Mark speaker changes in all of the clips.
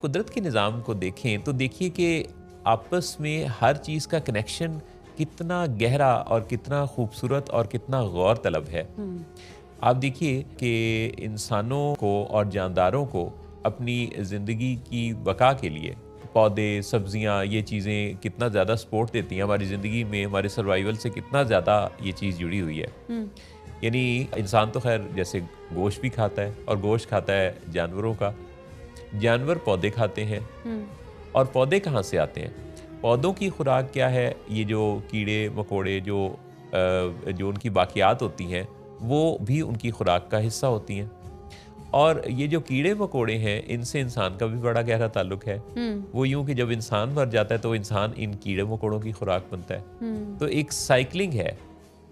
Speaker 1: कुदरत के निज़ाम को देखें तो देखिए कि आपस में हर चीज़ का कनेक्शन कितना गहरा और कितना खूबसूरत और कितना गौर तलब है।
Speaker 2: हुँ,
Speaker 1: आप देखिए कि इंसानों को और जानदारों को अपनी ज़िंदगी की बका के लिए पौधे, सब्जियां, ये चीज़ें कितना ज़्यादा सपोर्ट देती हैं हमारी ज़िंदगी में, हमारे सर्वाइवल से कितना ज़्यादा ये चीज़ जुड़ी हुई है।
Speaker 2: हुँ,
Speaker 1: यानी इंसान तो खैर जैसे गोश्त भी खाता है और गोश्त खाता है जानवरों का। जानवर पौधे खाते हैं
Speaker 2: हुँ,
Speaker 1: और पौधे कहाँ से आते हैं? पौधों की खुराक क्या है? ये जो कीड़े-मकोड़े जो उनकी बाक़ियात होती हैं, वो भी उनकी खुराक का हिस्सा होती हैं। और ये जो कीड़े-मकोड़े हैं, इनसे इंसान का भी बड़ा गहरा ताल्लुक है।
Speaker 2: हुँ,
Speaker 1: वो यूँ कि जब इंसान मर जाता है, तो इंसान इन कीड़े-मकोड़ों की खुराक बनता है।
Speaker 2: हुँ,
Speaker 1: तो एक साइक्लिंग है।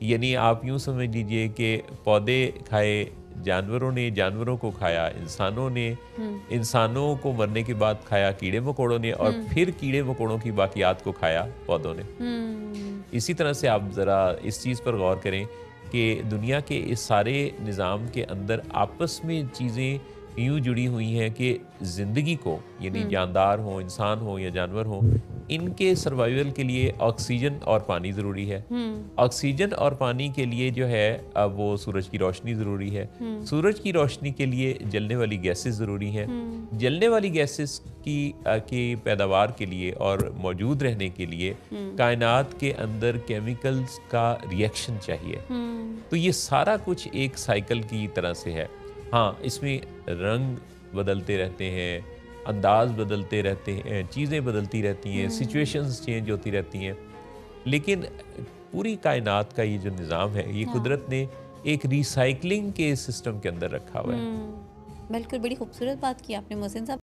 Speaker 1: यानी आप यूँ समझ लीजिए कि पौधे खाए जानवरों ने, जानवरों को खाया इंसानों ने,
Speaker 2: हुँ,
Speaker 1: इंसानों को मरने के बाद खाया कीड़े-मकोड़ों ने और
Speaker 2: हुँ,
Speaker 1: फिर कीड़े-मकोड़ों की बाक़ियात को खाया पौधों ने।
Speaker 2: हुँ,
Speaker 1: इसी तरह से आप ज़रा इस चीज़ पर गौर करें कि दुनिया के इस सारे निज़ाम के अंदर आपस में चीज़ें यूँ जुड़ी हुई हैं कि ज़िंदगी को, यानी
Speaker 2: हुँ,
Speaker 1: जानदार हों, इंसान हों या जानवर हों, इनके सर्वाइवल के लिए ऑक्सीजन और पानी ज़रूरी है।
Speaker 2: हुँ,
Speaker 1: ऑक्सीजन और पानी के लिए जो है वो सूरज की रोशनी ज़रूरी है।
Speaker 2: हुँ,
Speaker 1: सूरज की रोशनी के लिए जलने वाली गैसेस ज़रूरी हैं।
Speaker 2: हुँ,
Speaker 1: जलने वाली गैसेस की पैदावार के लिए और मौजूद रहने के लिए
Speaker 2: हुँ,
Speaker 1: कायनात के अंदर केमिकल्स का रिएक्शन चाहिए।
Speaker 2: हुँ,
Speaker 1: तो ये सारा कुछ एक साइकिल की तरह से है। हाँ, इसमें रंग बदलते रहते हैं, अंदाज़ बदलते रहते हैं, चीज़ें बदलती रहती हैं,
Speaker 2: हुँ,
Speaker 1: सिचुएशंस चेंज होती रहती हैं। लेकिन पूरी कायनात का ये जो निज़ाम है, ये
Speaker 2: हाँ,
Speaker 1: कुदरत ने एक रिसाइक्लिंग के सिस्टम के अंदर रखा हुआ है।
Speaker 2: हुँ। बिल्कुल, बड़ी खूबसूरत बात की आपने मोहसिन साहब।